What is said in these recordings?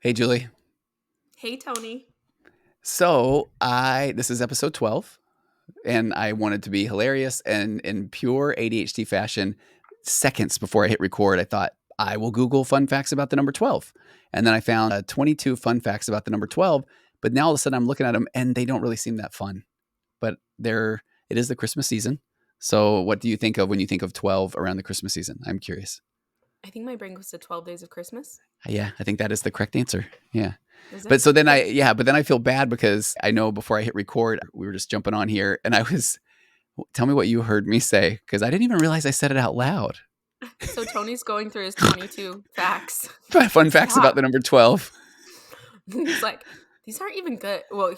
Hey, Julie. Hey, Tony. So this is episode 12, and I wanted to be hilarious and in pure ADHD fashion. Seconds before I hit record, I thought I will Google fun facts about the number 12. And then I found 22 fun facts about the number 12. But now all of a sudden I'm looking at them and they don't really seem that fun. But it is the Christmas season. So what do you think of when you think of 12 around the Christmas season? I'm curious. I think my brain goes to 12 Days of Christmas. Yeah, I think that is the correct answer. Yeah. Is But it? so then Okay. but then I feel bad because I know before I hit record, we were just jumping on here and tell me what you heard me say because I didn't even realize I said it out loud. So Tony's going through his 22 facts. Fun facts about Stop. the number 12. He's like, these aren't even good. Well,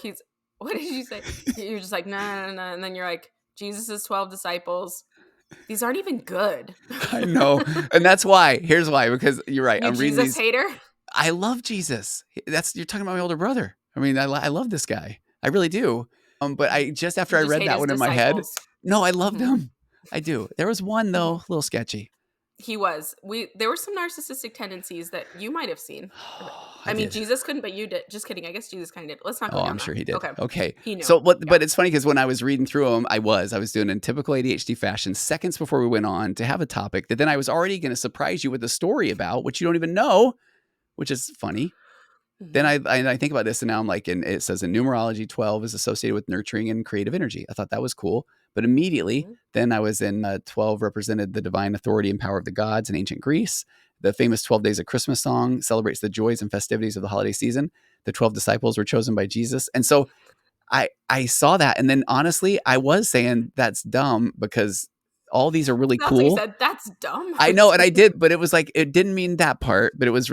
what did you say? You're just like, no. And then you're like, Jesus' 12 disciples. These aren't even good. I know. And that's why. Here's why, because you're right. You I'm reading Jesus these. hater? I love Jesus. You're talking about my older brother. I mean, I love this guy. I really do. But just after You I just read hate that his one in my head, disciples. no, I loved Mhm. him. I do. There was one though, a little sketchy. He was. There were some narcissistic tendencies that you might have seen. I I mean, did. Jesus couldn't, but you did. Just kidding. I guess Jesus kind of did. Let's not go Oh, down I'm that. sure he did. Okay. Okay. He knew. So Yeah. but it's funny because when I was reading through them, I was doing in typical ADHD fashion seconds before we went on to have a topic that then I was already going to surprise you with a story about, which you don't even know, which is funny. Then I think about this and now I'm like, and it says in numerology, 12 is associated with nurturing and creative energy. I thought that was cool. But immediately, then I was in 12 represented the divine authority and power of the gods in ancient Greece. The famous 12 Days of Christmas song celebrates the joys and festivities of the holiday season. The 12 disciples were chosen by Jesus. And so I saw that. And then honestly, I was saying that's dumb because all these are really That's what you cool. said. That's dumb. I know, and I did, but it was like it didn't mean that part, but it was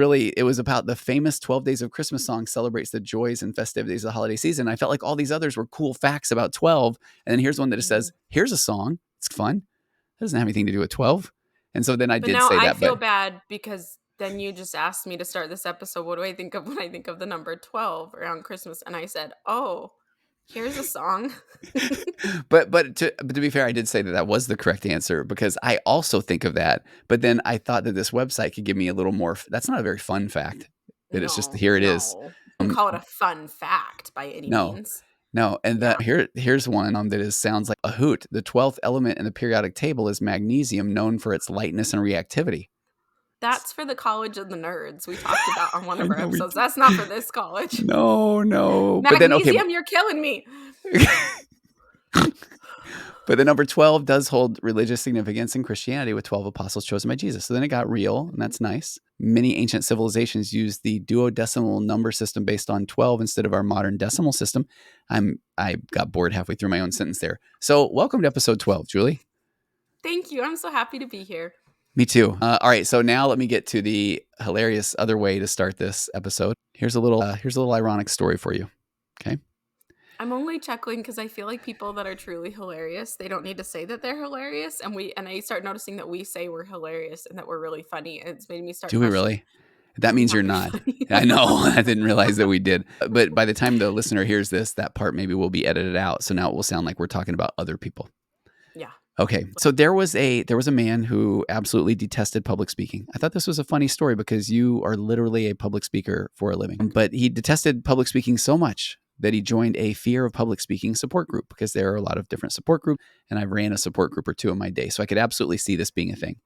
about the famous 12 Days of Christmas song celebrates the joys and festivities of the holiday season. I felt like all these others were cool facts about 12, and then here's one that just says, "Here's a song. It's fun. It doesn't have anything to do with 12." And so then I But did now say I that, feel but bad because then you just asked me to start this episode. What do I think of when I think of the number 12 around Christmas? And I said, oh, here's a song. but to be fair, I did say that was the correct answer because I also think of that. But then I thought that this website could give me a little more. That's not a very fun fact. That it's just here it is. No. You can call it a fun fact by any No. means. No, and Yeah. here's one that sounds like a hoot. The 12th element in the periodic table is magnesium, known for its lightness and reactivity. That's for the College of the Nerds we talked about on one I of our know we episodes. did. That's not for this college. No. Magnesium, you're killing me. But the number 12 does hold religious significance in Christianity with 12 apostles chosen by Jesus. So then it got real, and that's nice. Many ancient civilizations used the duodecimal number system based on 12 instead of our modern decimal system. I got bored halfway through my own sentence there. So welcome to episode 12, Julie. Thank you. I'm so happy to be here. Me too. All right, so now let me get to the hilarious other way to start this episode. Here's a little ironic story for you. Okay. I'm only chuckling because I feel like people that are truly hilarious, they don't need to say that they're hilarious. And I start noticing that we say we're hilarious and that we're really funny. And it's made me start. Do we really? That means you're not. Funny. I know. I didn't realize that we did. But by the time the listener hears this, that part maybe will be edited out. So now it will sound like we're talking about other people. Yeah. Okay. So there was a man who absolutely detested public speaking. I thought this was a funny story because you are literally a public speaker for a living. But he detested public speaking so much that he joined a fear of public speaking support group because there are a lot of different support groups, and I ran a support group or two in my day. So I could absolutely see this being a thing.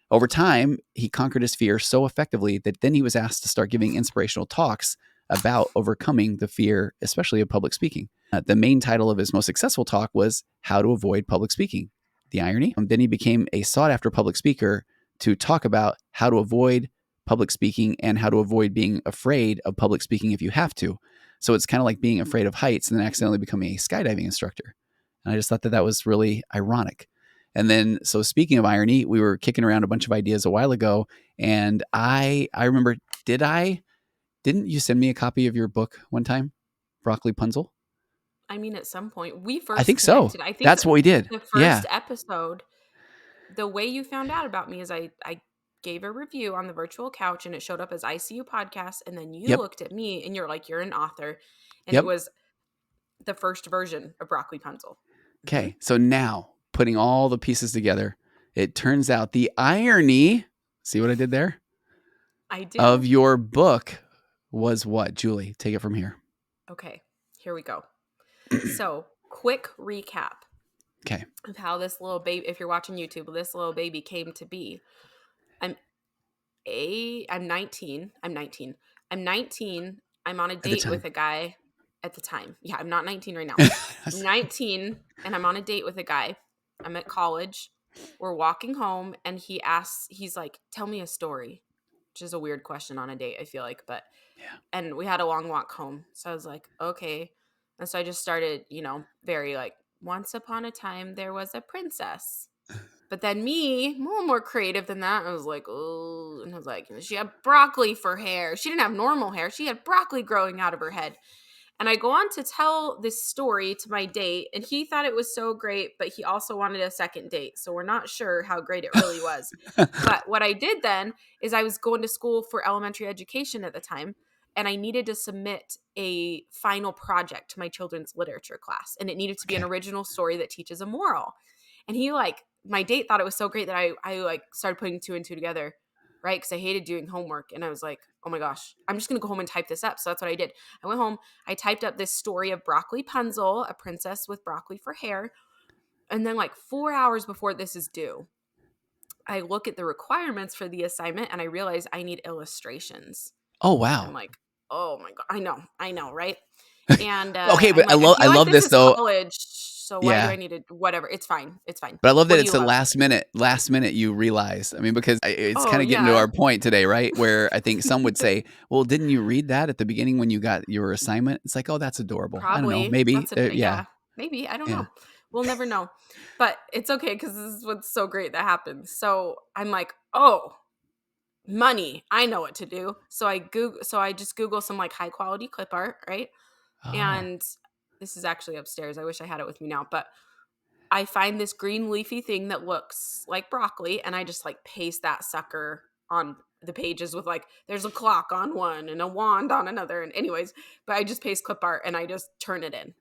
Over time, he conquered his fear so effectively that then he was asked to start giving inspirational talks about overcoming the fear, especially of public speaking. The main title of his most successful talk was How to Avoid Public Speaking. The irony? Then he became a sought-after public speaker to talk about how to avoid public speaking and how to avoid being afraid of public speaking if you have to. So it's kind of like being afraid of heights and then accidentally becoming a skydiving instructor. And I just thought that was really ironic. And then, so speaking of irony, we were kicking around a bunch of ideas a while ago, and I remember, didn't you send me a copy of your book one time, Broccolipunzle? I mean, at some point we first I think so. connected. I think That's what we did. The first Yeah. episode, the way you found out about me is I gave a review on the virtual couch and it showed up as ICU podcast. And then you looked at me and you're like, you're an author. And it was the first version of Broccolipunzle. Okay. So now putting all the pieces together, it turns out the irony, see what I did there? I did. Of your book was what? Julie, take it from here. Okay, here we go. So, quick recap Okay. of how this little baby, if you're watching YouTube, this little baby came to be. I'm I'm 19. I'm 19. I'm 19. I'm on a At the date with time. a guy at the time. Yeah, I'm not 19 right now. I'm 19 and I'm on a date with a guy. I'm at college. We're walking home and he's like, "Tell me a story." Which is a weird question on a date, I feel like, but Yeah. and we had a long walk home. So I was like, "Okay." And so I just started, very like, "Once upon a time there was a princess." But then me, a little more creative than that, I was like, "Oh," and I was like, "She had broccoli for hair. She didn't have normal hair. She had broccoli growing out of her head." And I go on to tell this story to my date, and he thought it was so great, but he also wanted a second date. So we're not sure how great it really was. But what I did then is I was going to school for elementary education at the time, and I needed to submit a final project to my children's literature class, and it needed to be an Okay. original story that teaches a moral. And my date thought it was so great that I like started putting two and two together, right? Because I hated doing homework, and I was like, "Oh my gosh, I'm just gonna go home and type this up." So that's what I did. I went home, I typed up this story of Broccolipunzle, a princess with broccoli for hair, and then like 4 hours before this is due, I look at the requirements for the assignment and I realize I need illustrations. Oh And I'm wow. like, "Oh my god, I know, right?" And Okay, I'm but I like, "I love I feel like love this this is though. college, so why do Yeah. I need to whatever? It's fine. It's fine." But I love What that do you it's a love? last minute you realize. I mean, because it's Oh kind of getting to yeah, our point today, right? Where I think some would say, "Well, didn't you read that at the beginning when you got your assignment?" It's like, "Oh, that's adorable." I don't know. probably. Maybe. That's Yeah. yeah, maybe. I don't Yeah. know. We'll never know. But it's okay because this is what's so great that happens. So I'm like, "Oh, money. I know what to do." So I just Google some like high quality clip art, right? Oh. And this is actually upstairs. I wish I had it with me now, but I find this green leafy thing that looks like broccoli and I just like paste that sucker on the pages with like there's a clock on one and a wand on another and anyways, but I just paste clip art and I just turn it in.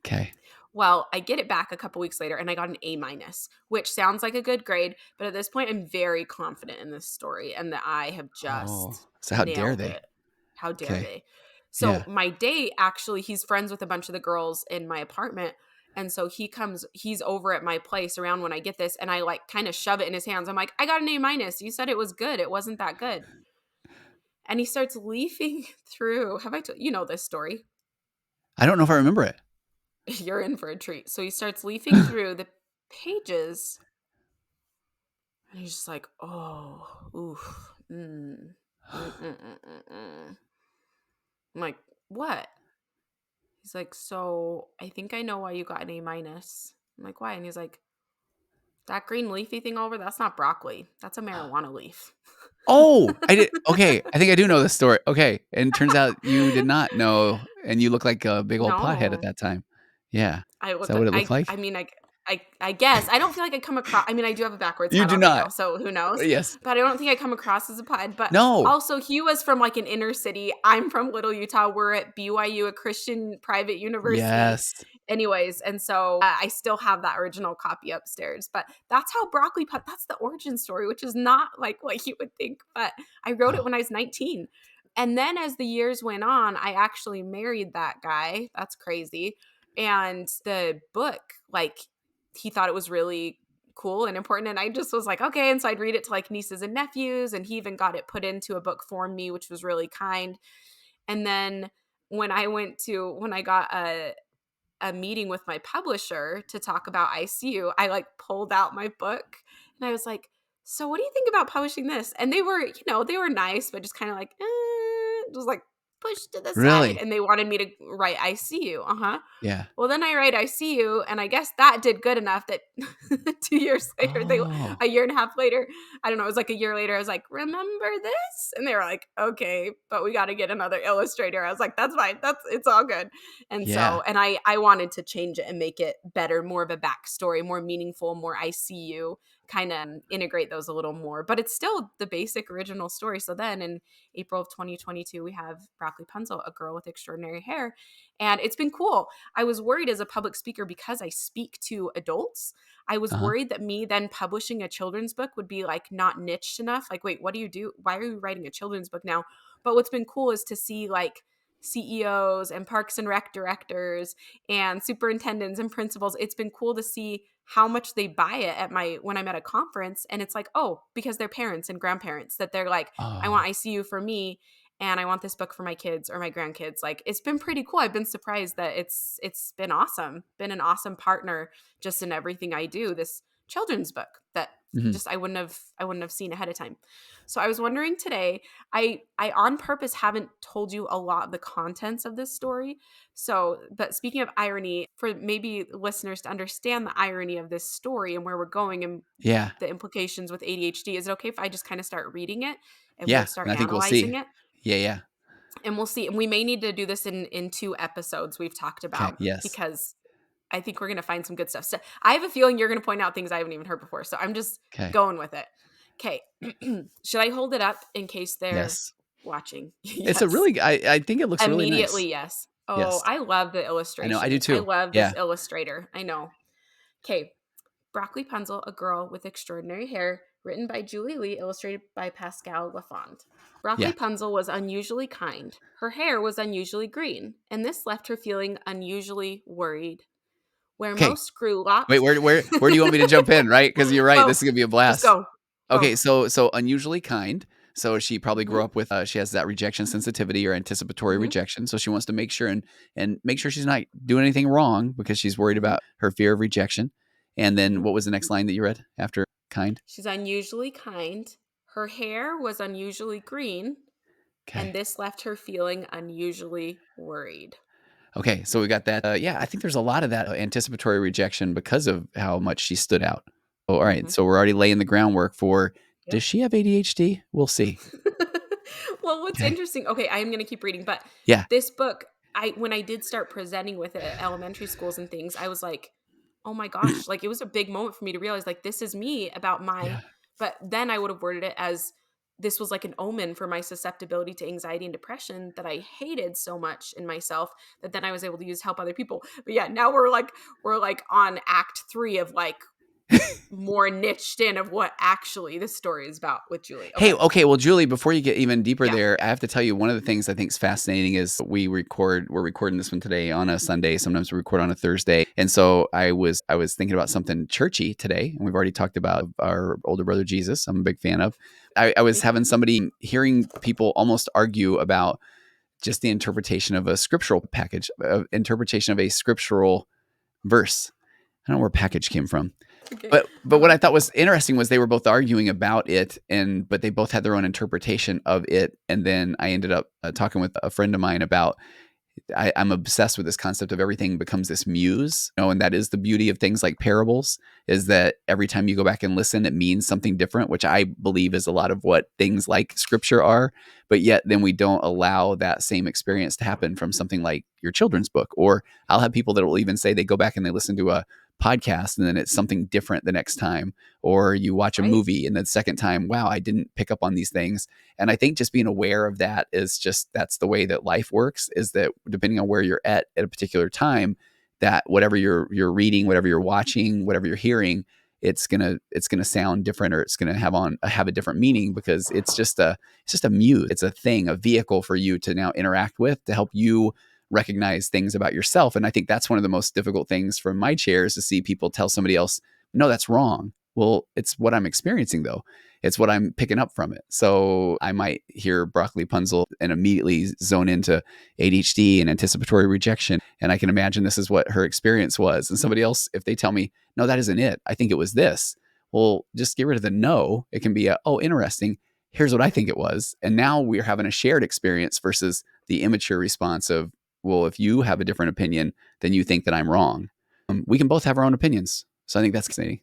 Okay. Well, I get it back a couple weeks later and I got an A minus, which sounds like a good grade, but at this point I'm very confident in this story and that I have Oh. just So how dare nailed they? it. How dare Okay. they? So Yeah. my date actually, he's friends with a bunch of the girls in my apartment. And so he's over at my place around when I get this and I like kind of shove it in his hands. I'm like, "I got an A minus. You said it was good. It wasn't that good." And he starts leafing through. Have I told you know this story? I don't know if I remember it. You're in for a treat. So he starts leafing through the pages and he's just like, "Oh, oof, mm. I'm like, "What?" He's like, "So I think I know why you got an A minus." I'm like, "Why?" And he's like, "That green leafy thing over, that's not broccoli. That's a marijuana leaf." Oh, I did. Okay, I think I do know this story. Okay, and turns out you did not know, and you look like a big old pothead at No. that time. Yeah, I is look that like what it looked like? I mean, I guess. I don't feel like I come across I mean, I do have a backwards You hat do on right not. now, so who knows? Yes. But I don't think I come across as a pod, but No. also he was from, like, an inner city. I'm from Little Utah. We're at BYU, a Christian private university. Yes. Anyways, and so, I still have that original copy upstairs, but that's how that's the origin story, which is not, like, what you would think, but I wrote it Oh, when I was 19. And then as the years went on, I actually married that guy. That's crazy. And the book, like, he thought it was really cool and important. And I just was like, okay. And so I'd read it to like nieces and nephews. And he even got it put into a book for me, which was really kind. And then when I got a meeting with my publisher to talk about ICU, I like pulled out my book and I was like, "So what do you think about publishing this?" And they were nice, but just kind of like, just like pushed to the side. really? And they wanted me to write ICU. Uh-huh. Yeah. Well, then I write ICU, and I guess that did good enough that 2 years later, Oh, a year and a half later, I don't know, it was like a year later, I was like, "Remember this?" And they were like, "Okay, but we got to get another illustrator." I was like, "That's fine. It's all good." And yeah. so, and I wanted to change it and make it better, more of a backstory, more meaningful, more ICU, kind of integrate those a little more. But it's still the basic original story. So then in April of 2022, we have Broccolipunzle, a girl with extraordinary hair, and it's been cool. I was worried as a public speaker because I speak to adults. I was Uh-huh. worried that me then publishing a children's book would be like not niched enough. Like, wait, what do you do? Why are you writing a children's book now? But what's been cool is to see like CEOs and parks and rec directors and superintendents and principals. It's been cool to see how much they buy it at when I'm at a conference, and it's like, oh, because they're parents and grandparents, that they're like, I want Oh. ICU for me, and I want this book for my kids or my grandkids. Like, it's been pretty cool. I've been surprised that it's been awesome. Been an awesome partner just in everything I do. This children's book that Mhm. just I wouldn't have seen ahead of time. So I was wondering today, I on purpose haven't told you a lot of the contents of this story. So, but speaking of irony, for maybe listeners to understand the irony of this story and where we're going and Yeah. the implications with ADHD, is it okay if I just kind of start reading it and we'll Yeah, start and I think we'll see. analyzing it? Yeah, yeah. And we'll see. And we may need to do this in 2 episodes we've talked Okay. about, Yes. because I think we're going to find some good stuff. So I have a feeling you're going to point out things I haven't even heard before. So I'm just Okay. going with it. Okay. Should I hold it up in case they're Yes. watching? It's a Yes. really I think it looks really nice. Immediately, yes. Oh, Yes. I love the I know, I do illustration. I too. love this Yeah. illustrator. I know. Okay. Broccolipunzle, a girl with extraordinary hair, written by Julie Lee, illustrated by Pascal Lafond. Yeah. Broccolipunzle was unusually kind. Her hair was unusually green, and this left her feeling unusually worried. Where Okay. most grew Wait, locks. where do you want me to jump in, right? Because 'Cause you're right, Go. this is gonna be a Just blast. go. Go. Okay, so unusually kind. So she probably Mhm. grew up with, she has that rejection sensitivity or anticipatory Mhm. rejection, so she wants to make sure and make sure she's not doing anything wrong because she's worried Mhm. about her fear of rejection. And then Mhm. what was the next line that you read after kind? She's unusually kind. Her hair was unusually green, and Okay. this left her feeling unusually worried. Okay, so we got that. Yeah, I think there's a lot of that anticipatory rejection because of how much she stood out. Oh, all right. Mhm. So we're already laying the groundwork for. Does Yep. she have ADHD? We'll see. Well, what's Okay. interesting, okay, I'm going to keep reading, but Yeah. this book, when I did start presenting with it at elementary schools and things, I was like, "Oh my gosh," like it was a big moment for me to realize like this is me about my, Yeah. but then I would have worded it as this was like an omen for my susceptibility to anxiety and depression that I hated so much in myself, that then I was able to use to help other people. But yeah, now we're like on act 3 of like more niched in of what actually this story is about with Julie. Hey, Okay. okay. Well, Julie, before you get even deeper Yeah. there, I have to tell you one of the things I think is fascinating is we're recording this one today on a Sunday. Sometimes we record on a Thursday. And so I was thinking about something churchy today, and we've already talked about our older brother Jesus. I'm a big fan of. I was Me too. having somebody hearing people almost argue about just the interpretation of a scriptural package, interpretation of a scriptural verse. I don't know where package came from. Okay. But what I thought was interesting was they were both arguing about it, but they both had their own interpretation of it. And then I ended up talking with a friend of mine about I'm obsessed with this concept of everything becomes this muse, and that is the beauty of things like parables, is that every time you go back and listen, it means something different, which I believe is a lot of what things like scripture are. But yet then we don't allow that same experience to happen from something like your children's book. Or I'll have people that will even say they go back and they listen to a podcast and then it's something different the next time. Or you watch a Right. movie and the second time, wow, I didn't pick up on these things. And I think just being aware of that is just that's the way that life works, is that depending on where you're at a particular time, that whatever you're reading, whatever you're watching, whatever you're hearing, it's gonna sound different, or it's gonna have a different meaning, because it's just a muse. It's a thing, a vehicle for you to now interact with to help you recognize things about yourself. And I think that's one of the most difficult things from my chair, is to see people tell somebody else, no, that's wrong. Well, it's what I'm experiencing though. It's what I'm picking up from it. So I might hear Broccolipunzle and immediately zone into ADHD and anticipatory rejection. And I can imagine this is what her experience was. And somebody else, if they tell me, no, that isn't it, I think it was this. Well, just get rid of the no. It can be oh, interesting. Here's what I think it was. And now we're having a shared experience versus the immature response of, well, if you have a different opinion, then you think that I'm wrong. We can both have our own opinions. So I think that's fascinating.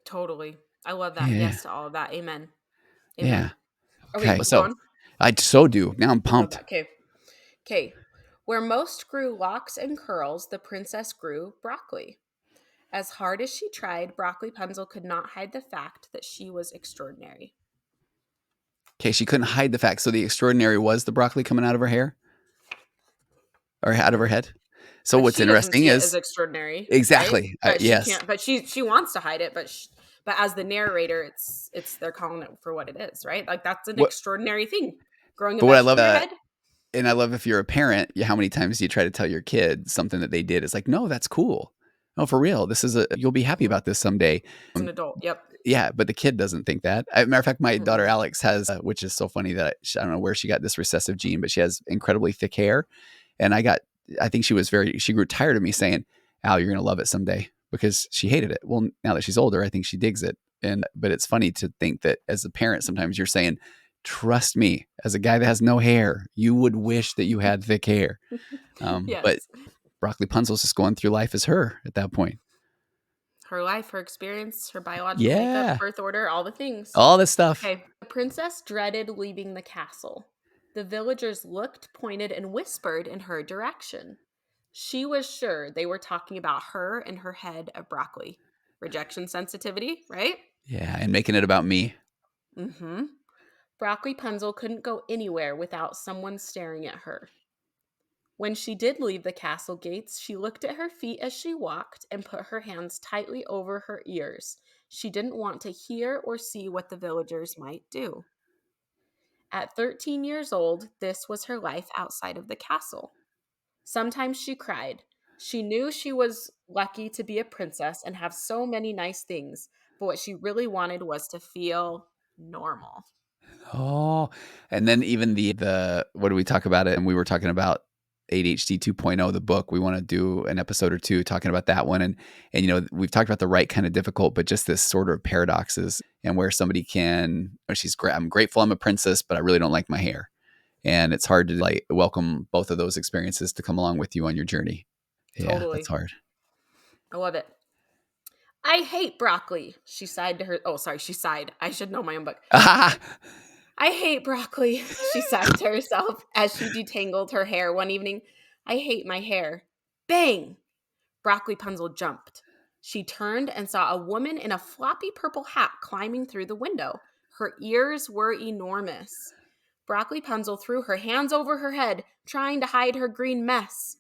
Totally. I love that. Yeah. Yes to all of that. Amen. Yeah. Amen. Okay, Okay. keep So going. I so do. Now I'm I love pumped. that. Okay. Okay. Where most grew locks and curls, the princess grew broccoli. As hard as she tried, Broccolipunzle could not hide the fact that she was extraordinary. Okay. She couldn't hide the fact. So the extraordinary was the broccoli coming out of her hair or out of her head. So what's She doesn't interesting see it as is extraordinary, right? exactly. But she Yes. can't. But she wants to hide it. But as the narrator, it's they're calling it for what it is, right? Like that's an What extraordinary thing. growing a But what I mesh love to your head? and I love if you're a parent, how many times do you try to tell your kid something that they did? It's like, "No, that's cool. No, for real. This is you'll be happy Mhm. about this someday." As an adult, yep. Yeah, but the kid doesn't think that. Matter of fact, my daughter Mm-mm. Alex has, which is so funny that I don't know where she got this recessive gene, but she has incredibly thick hair. And I think she grew tired of me saying, Al, you're going to love it someday because she hated it. Well, now that she's older, I think she digs it. But it's funny to think that as a parent, sometimes you're saying, trust me, as a guy that has no hair, you would wish that you had thick hair. But Yes. Broccolipunzle's just going through life as her at that point. Her life, her experience, her biological makeup, Yeah. birth order, all the things. All this stuff. Okay. The princess dreaded leaving the castle. The villagers looked, pointed, and whispered in her direction. She was sure they were talking about her and her head of broccoli. Rejection sensitivity, right? Yeah. And making it about me. Mm-hmm. Broccolipunzle couldn't go anywhere without someone staring at her. When she did leave the castle gates, she looked at her feet as she walked and put her hands tightly over her ears. She didn't want to hear or see what the villagers might do. At 13 years old, this was her life outside of the castle. Sometimes she cried. She knew she was lucky to be a princess and have so many nice things, but what she really wanted was to feel normal. Oh, and then even the what do we talk about it? And we were talking about ADHD 2.0, the book. We want to do an episode or two talking about that one. And we've talked about the right kind of difficult, but just this sort of paradoxes and where somebody I'm grateful I'm a princess, but I really don't like my hair. And it's hard to like welcome both of those experiences to come along with you on your journey. Yeah, that's Totally. hard. I love it. I hate broccoli, she sighed to her. Oh, sorry, she sighed. I should know my own book. I hate broccoli, she sighed to herself as she detangled her hair one evening. I hate my hair. Bang! Broccolipunzle jumped. She turned and saw a woman in a floppy purple hat climbing through the window. Her ears were enormous. Broccolipunzle threw her hands over her head, trying to hide her green mess.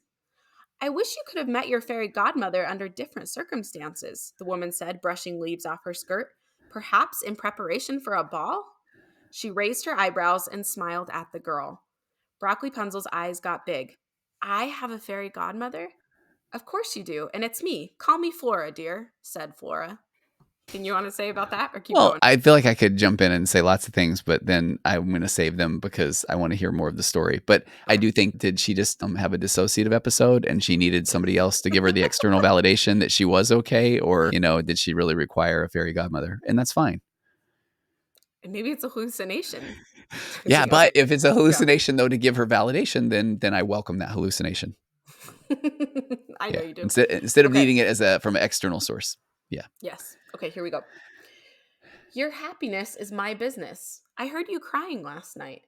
I wish you could have met your fairy godmother under different circumstances, the woman said, brushing leaves off her skirt. Perhaps in preparation for a ball? She raised her eyebrows and smiled at the girl. Broccolipunzle's eyes got big. I have a fairy godmother? Of course you do, and it's me. Call me Flora, dear, said Flora. Anything you want to say about that or keep Well, going? I feel like I could jump in and say lots of things, but then I'm going to save them because I want to hear more of the story. But I Okay. do think, did she just have a dissociative episode and she needed somebody else to give her the external validation that she was okay? Or, did she really require a fairy godmother? And that's fine. And maybe it's a hallucination. Yeah. Okay, But if it's a go. hallucination, though, to give her validation, then I welcome that hallucination. I know Yeah. you do. Instead of Okay. needing it from an external source. Yeah. Yes. Okay, here we go. Your happiness is my business. I heard you crying last night.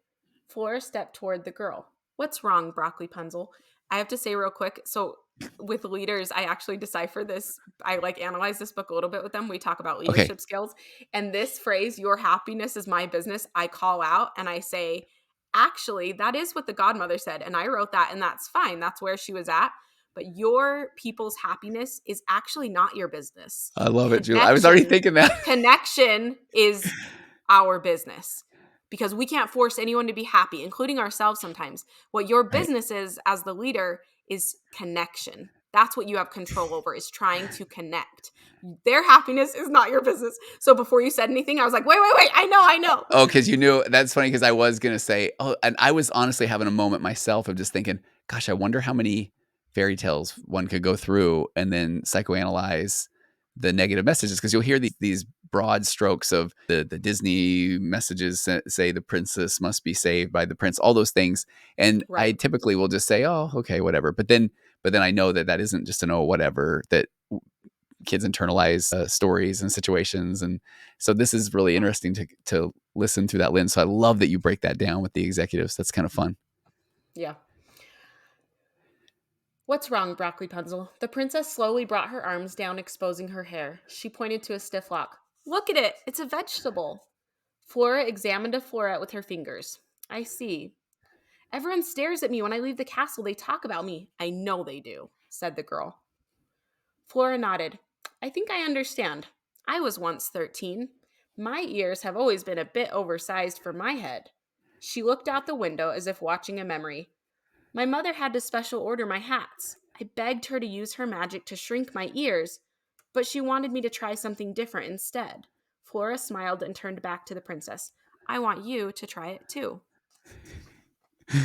Flora stepped toward the girl. What's wrong, Broccolipunzle? I have to say real quick. So with leaders, I actually decipher this. I analyze this book a little bit with them. We talk about Okay. leadership skills. And this phrase, your happiness is my business, I call out and I say, actually, that is what the godmother said. And I wrote that, and that's fine. That's where she was at. But your people's happiness is actually not your business. I love it, Julie. I was already Connection thinking that. Connection is our business because we can't force anyone to be happy, including ourselves sometimes. What your Right. business is as the leader is connection. That's what you have control over, is trying to connect. Their happiness is not your business. So before you said anything, I was like, wait. I know. Oh, because you knew that's funny because I was gonna say, oh, and I was honestly having a moment myself of just thinking, gosh, I wonder how many fairy tales one could go through and then psychoanalyze the negative messages because you'll hear these broad strokes of the Disney messages say the princess must be saved by the prince, all those things, and I Right. typically will just say, oh, okay, whatever, but then I know that isn't just an oh whatever that kids internalize stories and situations. And so this is really Yeah. interesting to listen through that lens. So I love that you break that down with the executives. That's kind of fun. Yeah. What's wrong, Broccolipunzle? The princess slowly brought her arms down, exposing her hair. She pointed to a stiff lock. Look at it. It's a vegetable. Flora examined a floret with her fingers. I see. Everyone stares at me when I leave the castle. They talk about me. I know they do, said the girl. Flora nodded. I think I understand. I was once 13. My ears have always been a bit oversized for my head. She looked out the window as if watching a memory. My mother had to special order my hats. I begged her to use her magic to shrink my ears, but she wanted me to try something different instead. Flora smiled and turned back to the princess. I want you to try it too.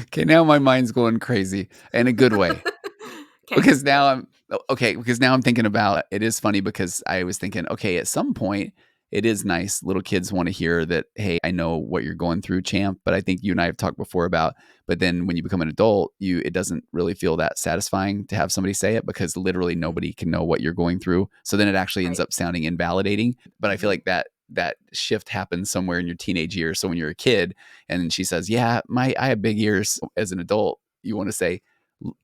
Okay, now my mind's going crazy in a good way. Okay, Because good. now I'm thinking about it is funny because I was thinking, okay, at some point it is nice. Little kids want to hear that, hey, I know what you're going through, champ. But I think you and I have talked before about, but then when you become an adult, it doesn't really feel that satisfying to have somebody say it because literally Mm, nobody can know what you're going through. So then it actually ends right. up sounding invalidating. But I feel Hmm. like that shift happens somewhere in your teenage years. So when you're a kid and she says, yeah, I have big ears as an adult, you want to say,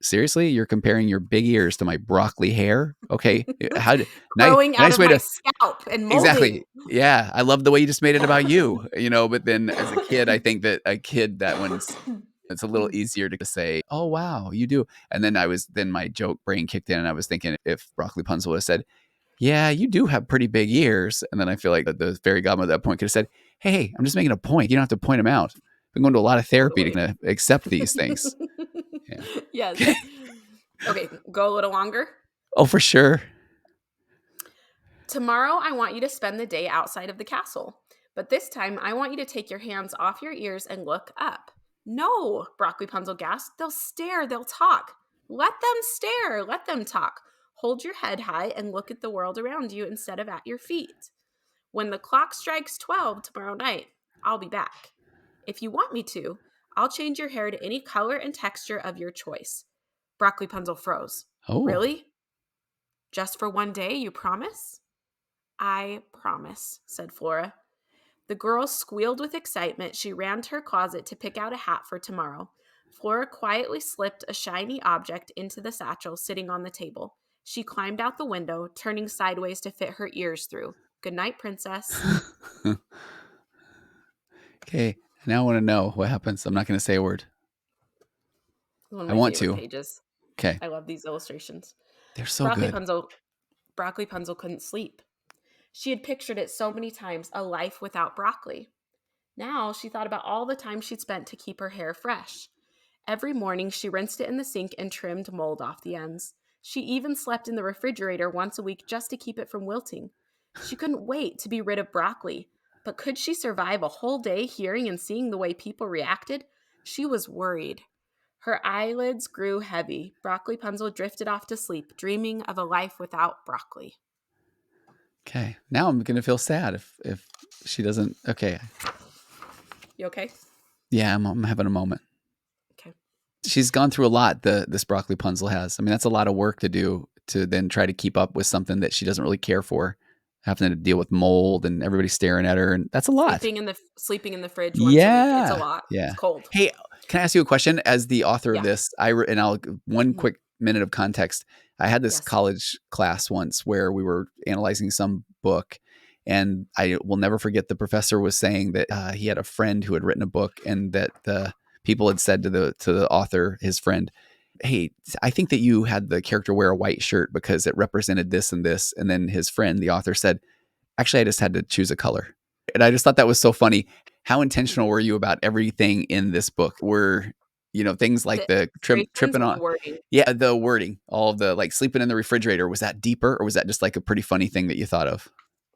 seriously, you're comparing your big ears to my broccoli hair? Okay, how nice Growing out nice of way my to scalp and molding. exactly. Yeah, I love the way you just made it about you, but then as a kid, I think that a kid that one's it's a little easier to say, "Oh wow, you do." And then my joke brain kicked in and I was thinking if Broccolipunzle would have said, "Yeah, you do have pretty big ears." And then I feel like the fairy godmother at that point could have said, "Hey, I'm just making a point. You don't have to point them out. I've been going to a lot of therapy to Totally. kinda accept these things." Yeah. Yes. Okay, go a little longer. Oh, for sure. Tomorrow, I want you to spend the day outside of the castle. But this time, I want you to take your hands off your ears and look up. No, Broccolipunzle gasped. They'll stare, they'll talk. Let them stare, let them talk. Hold your head high and look at the world around you instead of at your feet. When the clock strikes 12 tomorrow night, I'll be back. If you want me to, I'll change your hair to any color and texture of your choice. Broccolipunzle froze. Oh. Really? Just for one day, you promise? I promise, said Flora. The girl squealed with excitement. She ran to her closet to pick out a hat for tomorrow. Flora quietly slipped a shiny object into the satchel sitting on the table. She climbed out the window, turning sideways to fit her ears through. Good night, princess. Okay, now I wanna know what happens. I'm not gonna say a word. One of I my want favorite to. pages. Okay. I love these illustrations. They're so good. Broccolipunzle Broccolipunzle couldn't sleep. She had pictured it so many times, a life without broccoli. Now she thought about all the time she'd spent to keep her hair fresh. Every morning, she rinsed it in the sink and trimmed mold off the ends. She even slept in the refrigerator once a week just to keep it from wilting. She couldn't wait to be rid of broccoli, but could she survive a whole day hearing and seeing the way people reacted? She was worried. Her eyelids grew heavy. Broccolipunzle drifted off to sleep, dreaming of a life without broccoli. Okay. Now I'm gonna feel sad if she doesn't okay. You okay? Yeah, I'm having a moment. Okay. She's gone through a lot, this Broccolipunzle has. I mean, that's a lot of work to do to then try to keep up with something that she doesn't really care for, having to deal with mold and everybody staring at her, and that's a lot. Sleeping in the fridge once a week. It's a Yeah, lot. It's yeah. cold. Hey, can I ask you a question? As the author of Yeah. this, and I'll one Mhm. quick minute of context. I had this Yes. college class once where we were analyzing some book, and I will never forget the professor was saying that he had a friend who had written a book, and that the people had said to the author, his friend, "Hey, I think that you had the character wear a white shirt because it represented this and this." And then his friend, the author, said, actually, I just had to choose a color. And I just thought that was so funny. How intentional Mhm. were you about everything in this book? Were, things like The the illustrations tripping or on the wording? yeah, the wording, all of the like sleeping in the refrigerator, was that deeper or was that just like a pretty funny thing that you thought of?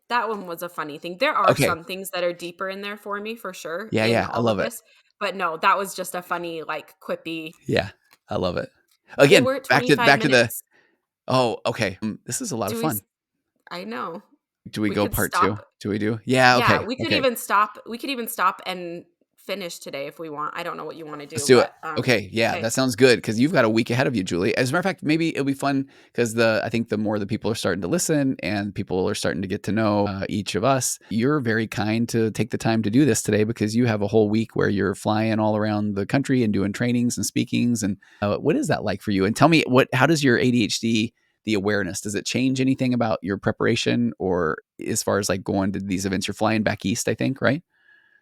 That one was a funny thing. There are Okay. some things that are deeper in there for me, for sure, Yeah, in yeah. I all of love it. this, but no, that was just a funny, like, quippy. Yeah. I love it. Okay, Again, we're at back to 25 back to the minutes. oh, okay. This is a lot of Do we fun. s I know. Do we We go could part two? stop. Do we do? Yeah, Yeah, okay. Okay. we could even stop and finish today if we want. I don't know what you wanna Let's do, do it. but, Okay, yeah, okay. that sounds good because you've got a week ahead of you, Julie. As a matter of fact, maybe it'll be fun because I think the more the people are starting to listen and people are starting to get to know each of us, you're very kind to take the time to do this today because you have a whole week where you're flying all around the country and doing trainings and speakings. And what is that like for you? And tell me, how does your ADHD, the awareness, does it change anything about your preparation or as far as like going to these events? You're flying back east, I think, right?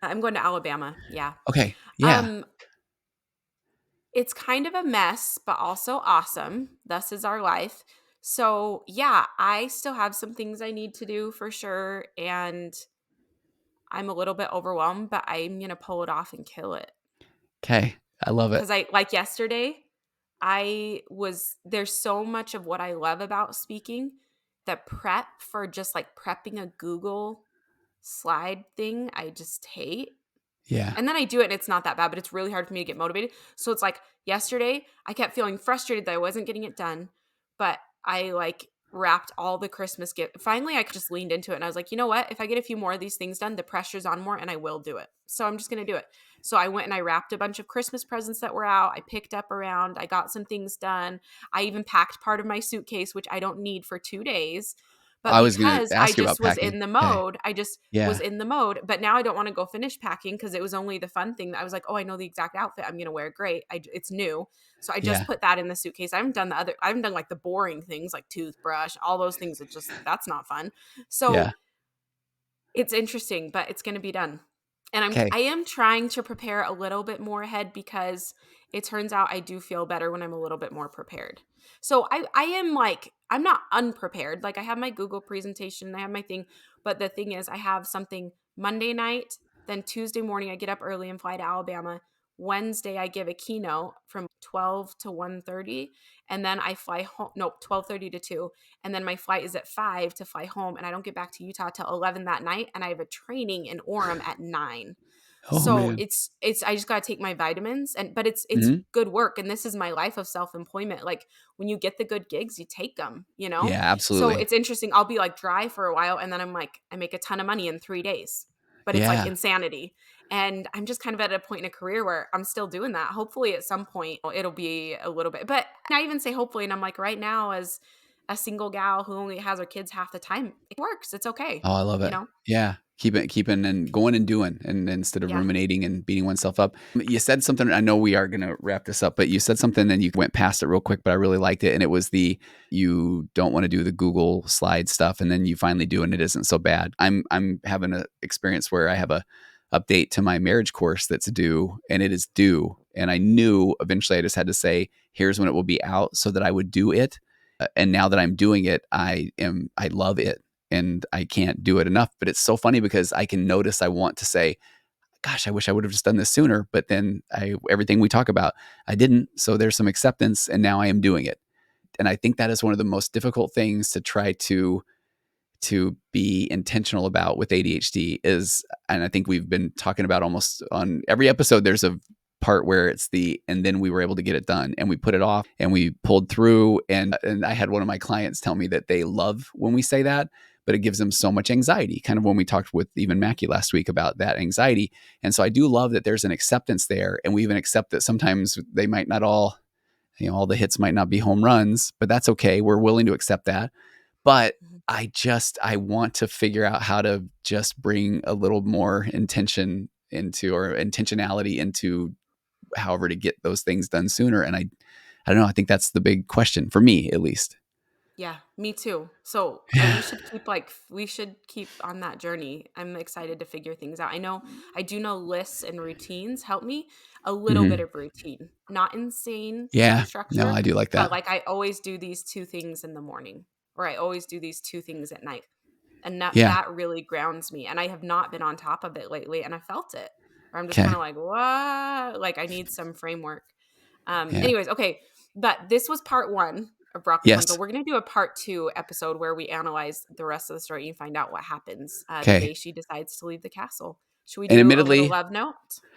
I'm going to Alabama, yeah. Okay, yeah. Um, it's kind of a mess, but also awesome. Thus is our life. So, yeah, I still have some things I need to do for sure, and I'm a little bit overwhelmed, but I'm going to pull it off and kill it. Okay. I love it. Because like yesterday, there's so much of what I love about speaking. The prep for just like prepping a Google slide thing, I just hate. Yeah. And then I do it and it's not that bad, but it's really hard for me to get motivated. So it's like yesterday, I kept feeling frustrated that I wasn't getting it done, but I like wrapped all the Christmas gift. Finally, I just leaned into it and I was like, you know what? If I get a few more of these things done, the pressure's on more and I will do it. So I'm just going to do it. So I went and I wrapped a bunch of Christmas presents that were out. I picked up around, I got some things done. I even packed part of my suitcase, which I don't need for 2 days. But I was going because to I ask you about just was packing. in the Okay. mode, I just was Yeah. in the mode. But now I don't want to go finish packing because it was only the fun thing that I was like, oh, I know the exact outfit I'm going to wear. Great. It's new. So I just Yeah. put that in the suitcase. I haven't done like the boring things like toothbrush, all those things. That's not fun. So Yeah. it's interesting, but it's going to be done. And Okay. I am trying to prepare a little bit more ahead because it turns out I do feel better when I'm a little bit more prepared. So I am like, I'm not unprepared. Like I have my Google presentation, I have my thing, but the thing is I have something Monday night, then Tuesday morning I get up early and fly to Alabama. Wednesday I give a keynote from 12 to 1:30, and then I fly home, no, 12:30 to 2, and then my flight is at 5 to fly home, and I don't get back to Utah till 11 that night, and I have a training in Orem at 9. Oh So man. it's I just got to take my vitamins, but it's Hmm. good work, and this is my life of self-employment. Like when you get the good gigs, you take them, you know? Yeah, So absolutely. it's interesting. I'll be like dry for a while and then I'm like I make a ton of money in 3 days. But it's like Yeah. insanity. And I'm just kind of at a point in a career where I'm still doing that. Hopefully at some point it'll be a little bit. But I even say hopefully, and I'm like right now as a single gal who only has her kids half the time, it works. It's okay. Oh, I love You it. know? Yeah. Keeping and going and doing, and instead of Yeah. ruminating and beating oneself up. You said something, I know we are going to wrap this up, but you said something and you went past it real quick, but I really liked it. And it was you don't want to do the Google slide stuff. And then you finally do, and it isn't so bad. I'm having an experience where I have a update to my marriage course that's due, and it is due. And I knew eventually I just had to say, here's when it will be out so that I would do it. And now that I'm doing it, I love it, and I can't do it enough. But it's so funny because I can notice I want to say, gosh, I wish I would have just done this sooner. But then everything we talk about, I didn't. So there's some acceptance, and now I am doing it. And I think that is one of the most difficult things to try to be intentional about with ADHD is, and I think we've been talking about almost on every episode, there's a part where it's and then we were able to get it done, and we put it off and we pulled through. And I had one of my clients tell me that they love when we say that, but it gives them so much anxiety, kind of when we talked with even Mackie last week about that anxiety. And so I do love that there's an acceptance there, and we even accept that sometimes they might not all the hits might not be home runs, but that's okay. We're willing to accept that. But Mhm. I want to figure out how to just bring a little more intention into, or intentionality into, however to get those things done sooner. And I don't know. I think that's the big question for me, at least. Yeah, me too. So we should keep on that journey. I'm excited to figure things out. I do know lists and routines help me. A little bit Hmm. of routine, not insane Yeah. No, structure, I do like but that. like I always do these two things in the morning, or I always do these two things at night, and Yeah. that really grounds me. And I have not been on top of it lately, and I felt it. Where I'm just Okay. kind of like, what? Like I need some framework. Yeah. Anyways, okay. But this was part one of Broccoli Punzle. Yes. We're going to do a part two episode where we analyze the rest of the story and find out what happens the Okay. day she decides to leave the castle. Should we And do a little admittedly, love note?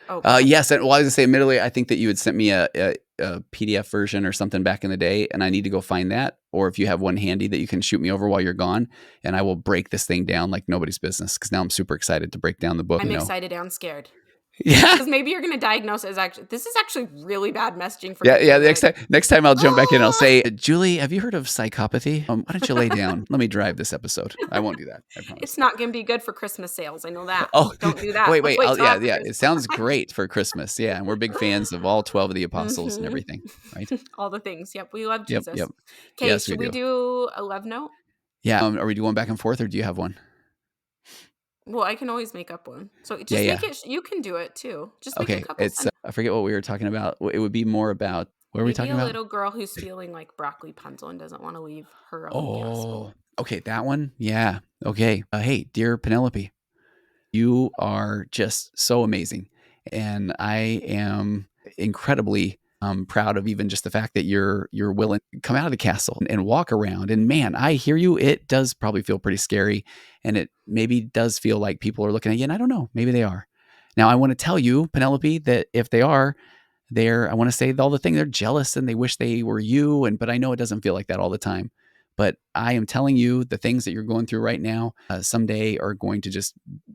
Oh, go ahead. yes. And well, I was gonna say, admittedly, I think that you had sent me a PDF version or something back in the day, and I need to go find that. Or if you have one handy that you can shoot me over while you're gone, and I will break this thing down like nobody's business. Because now I'm super excited to break down the book. I'm excited and scared. Yeah. Because maybe you're going to diagnose it as this is actually really bad messaging for Yeah, people yeah. to be like, Next time I'll jump back in. I'll oh, say, Julie, have you heard of psychopathy? Why don't you lay down? Let me drive this episode. I won't do that. I promise. it's not going to be good for Christmas sales. I know that. Oh, Don't do that. wait, Let's wait. wait till Yeah, after yeah. Christmas. It sounds great for Christmas. Yeah, and we're big fans of all 12 of the apostles and Hmm. everything. Right? All the things. Yep. We love Yep, Jesus. yep. Okay. Yes, we Should we do. do a love note? Yeah. Are we doing back and forth, or do you have one? Well, I can always make up one. So Yeah, just make yeah. it, you can do it too. Just make a Okay. couple It's sentences. I forget what we were talking about. It would be more about, what are we Maybe talking a about? little girl who's feeling like Broccolipunzle and doesn't want to leave her own castle. Oh, okay, that one. Yeah. Okay. Hey, dear Penelope, you are just so amazing, and I am. incredibly proud of even just the fact that you're willing to come out of the castle and walk around. And man, I hear you. It does probably feel pretty scary, and it maybe does feel like people are looking at you. And I don't know, maybe they are. Now, I want to tell you, Penelope, that if they are, I want to say all the thing. They're jealous and they wish they were you. But I know it doesn't feel like that all the time. But I am telling you, the things that you're going through right now, someday are going to just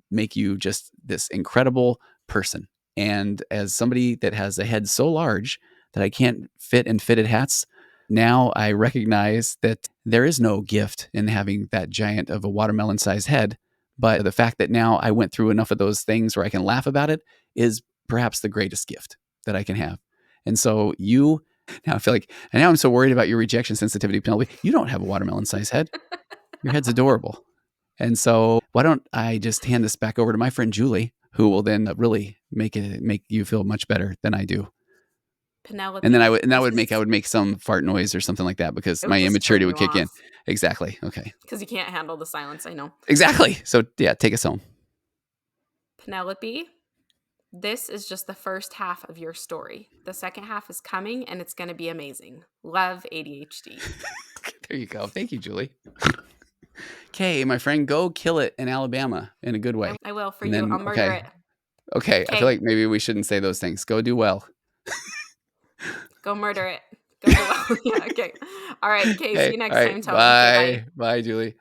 make you just this incredible person. And as somebody that has a head so large that I can't fit in fitted hats, now I recognize that there is no gift in having that giant of a watermelon-sized head. But the fact that now I went through enough of those things where I can laugh about it is perhaps the greatest gift that I can have. And so now I feel like, and now I'm so worried about your rejection sensitivity, Penelope. You don't have a watermelon-sized head. Your head's adorable. And so why don't I just hand this back over to my friend Julie, who will then really make you feel much better than I do. Penelope. And then I would make some fart noise or something like that because my immaturity would kick in. Exactly. Okay. Because you can't handle the silence, I know. Exactly. So yeah, take us home. Penelope, this is just the first half of your story. The second half is coming, and it's going to be amazing. Love, ADHD. There you go. Thank you, Julie. Okay, my friend, go kill it in Alabama in a good way. I will for you. I'll murder it. Okay, I feel like maybe we shouldn't say those things. Go do well. Go murder it. Go do well. Yeah, okay. All right, okay, see you next time. Bye. Bye, Julie.